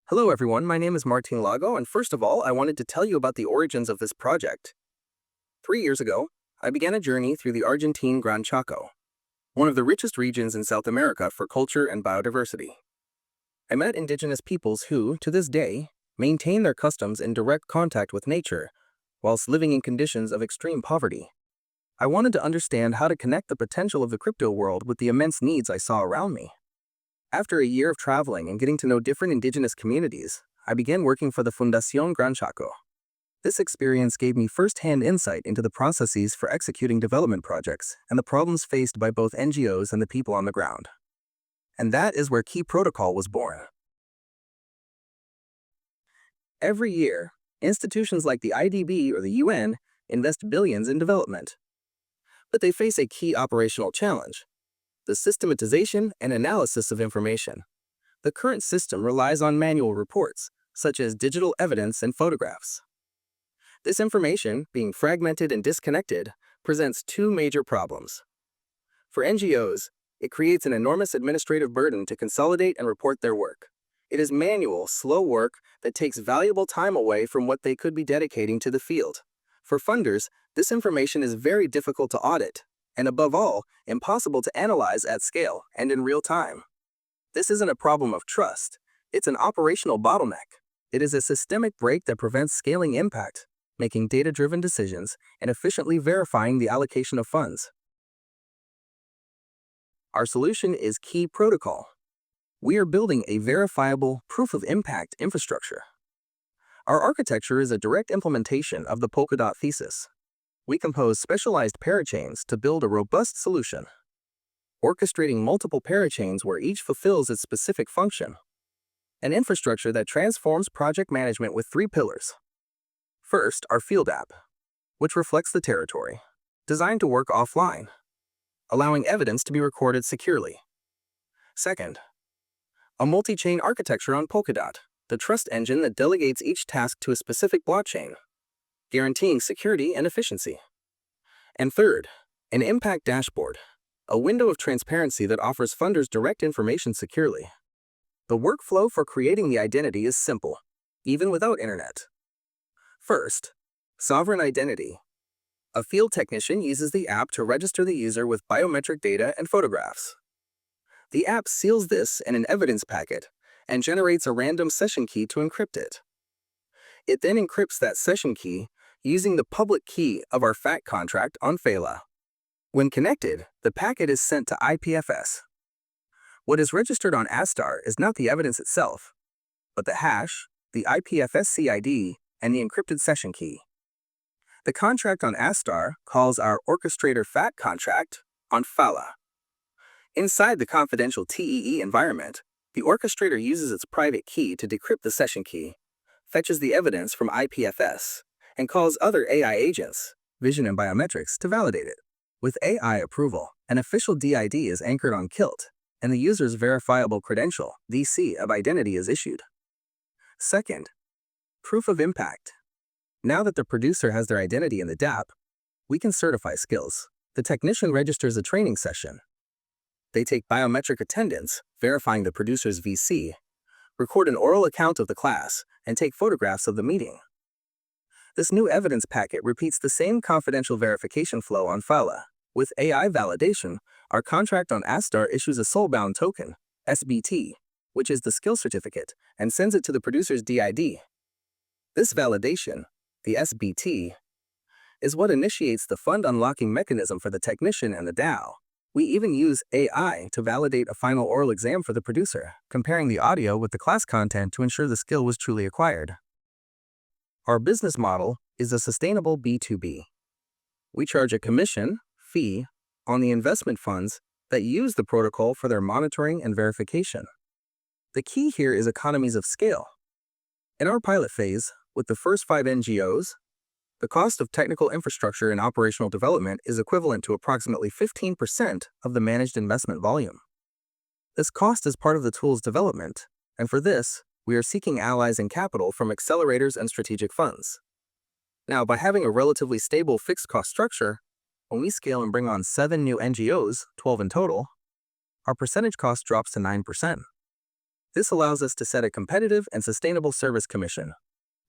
Hello everyone, my name is Martin Lago, and first of all, I wanted to tell you about the origins of this project. 3 years ago, I began a journey through the Argentine Gran Chaco, one of the richest regions in South America for culture and biodiversity. I met indigenous peoples who, to this day, maintain their customs in direct contact with nature, whilst living in conditions of extreme poverty. I wanted to understand how to connect the potential of the crypto world with the immense needs I saw around me. After a year of traveling and getting to know different indigenous communities, I began working for the Fundación Gran Chaco. This experience gave me first-hand insight into the processes for executing development projects and the problems faced by both NGOs and the people on the ground. And that is where KILT Protocol was born. Every year, institutions like the IDB or the UN invest billions in development. But they face a key operational challenge: the systematization and analysis of information. The current system relies on manual reports, such as digital evidence and photographs. This information, being fragmented and disconnected, presents two major problems. For NGOs, it creates an enormous administrative burden to consolidate and report their work. It is manual, slow work that takes valuable time away from what they could be dedicating to the field. For funders, this information is very difficult to audit, and above all, impossible to analyze at scale and in real time. This isn't a problem of trust, it's an operational bottleneck. It is a systemic break that prevents scaling impact, making data-driven decisions, and efficiently verifying the allocation of funds. Our solution is KILT Protocol. We are building a verifiable proof-of-impact infrastructure. Our architecture is a direct implementation of the Polkadot thesis. We compose specialized parachains to build a robust solution, orchestrating multiple parachains where each fulfills its specific function. An infrastructure that transforms project management with three pillars. First, our field app, which reflects the territory, designed to work offline, allowing evidence to be recorded securely. Second, a multi-chain architecture on Polkadot, the trust engine that delegates each task to a specific blockchain, guaranteeing security and efficiency. And third, an impact dashboard, a window of transparency that offers funders direct information securely. The workflow for creating the identity is simple, even without internet. First, sovereign identity. A field technician uses the app to register the user with biometric data and photographs. The app seals this in an evidence packet and generates a random session key to encrypt it. It then encrypts that session key using the public key of our FAT contract on Phala. When connected, the packet is sent to IPFS. What is registered on Astar is not the evidence itself, but the hash, the IPFS CID, and the encrypted session key. The contract on Astar calls our orchestrator FAT contract on Phala. Inside the confidential TEE environment, the orchestrator uses its private key to decrypt the session key, fetches the evidence from IPFS, and calls other AI agents, vision and biometrics, to validate it. With AI approval, an official DID is anchored on KILT, and the user's verifiable credential, VC, of identity is issued. Second, proof of impact. Now that the producer has their identity in the dApp, we can certify skills. The technician registers a training session. They take biometric attendance, verifying the producer's VC, record an oral account of the class, and take photographs of the meeting. This new evidence packet repeats the same confidential verification flow on Phala. With AI validation, our contract on Astar issues a soul-bound token, SBT, which is the skill certificate, and sends it to the producer's DID. This validation, the SBT, is what initiates the fund unlocking mechanism for the technician and the DAO. We even use AI to validate a final oral exam for the producer, comparing the audio with the class content to ensure the skill was truly acquired. Our business model is a sustainable B2B. We charge a commission, fee, on the investment funds that use the protocol for their monitoring and verification. The key here is economies of scale. In our pilot phase, with the first 5 NGOs, the cost of technical infrastructure and operational development is equivalent to approximately 15% of the managed investment volume. This cost is part of the tool's development, and for this, we are seeking allies in capital from accelerators and strategic funds. Now, by having a relatively stable fixed cost structure, when we scale and bring on 7 new NGOs, 12 in total, our percentage cost drops to 9%. This allows us to set a competitive and sustainable service commission.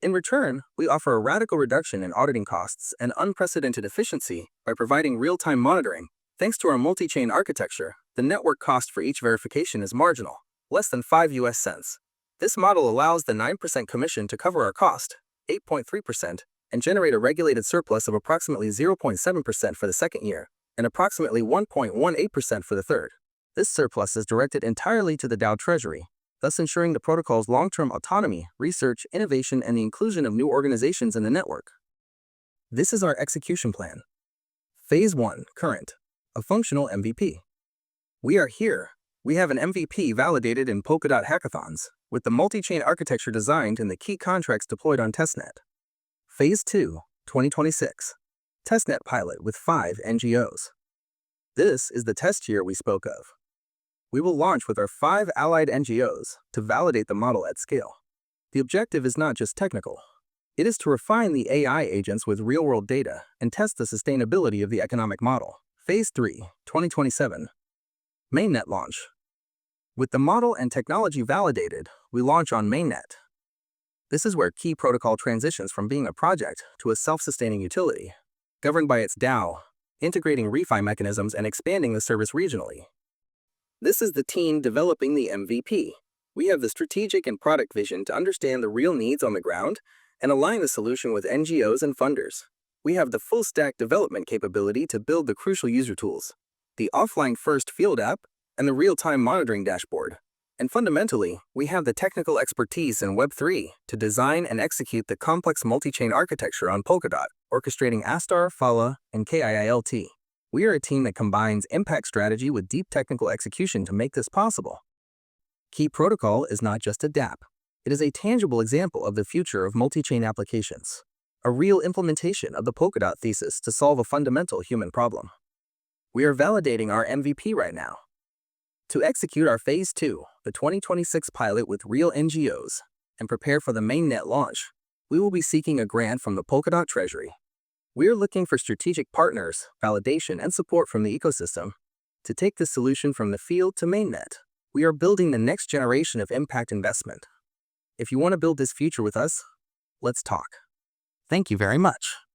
In return, we offer a radical reduction in auditing costs and unprecedented efficiency by providing real-time monitoring. Thanks to our multi-chain architecture, the network cost for each verification is marginal, less than 5 US cents. This model allows the 9% commission to cover our cost, 8.3%, and generate a regulated surplus of approximately 0.7% for the second year, and approximately 1.18% for the third. This surplus is directed entirely to the DAO Treasury, thus ensuring the protocol's long-term autonomy, research, innovation, and the inclusion of new organizations in the network. This is our execution plan. Phase 1, Current, a functional MVP. We are here. We have an MVP validated in Polkadot hackathons, with the multi-chain architecture designed and the key contracts deployed on testnet. Phase 2, 2026, Testnet pilot with 5 NGOs. This is the test year we spoke of. We will launch with our 5 allied NGOs to validate the model at scale. The objective is not just technical. It is to refine the AI agents with real-world data and test the sustainability of the economic model. Phase 3, 2027, Mainnet launch. With the model and technology validated, we launch on Mainnet. This is where Key Protocol transitions from being a project to a self-sustaining utility, governed by its DAO, integrating refi mechanisms and expanding the service regionally. This is the team developing the MVP. We have the strategic and product vision to understand the real needs on the ground and align the solution with NGOs and funders. We have the full-stack development capability to build the crucial user tools, the offline-first field app, and the real-time monitoring dashboard. And fundamentally, we have the technical expertise in Web3 to design and execute the complex multi-chain architecture on Polkadot, orchestrating Astar, Phala, and KILT. We are a team that combines impact strategy with deep technical execution to make this possible. Key Protocol is not just a dApp. It is a tangible example of the future of multi-chain applications, a real implementation of the Polkadot thesis to solve a fundamental human problem. We are validating our MVP right now. To execute our Phase 2, the 2026 pilot with real NGOs, and prepare for the mainnet launch, we will be seeking a grant from the Polkadot Treasury. We are looking for strategic partners, validation, and support from the ecosystem to take this solution from the field to mainnet. We are building the next generation of impact investment. If you want to build this future with us, let's talk. Thank you very much.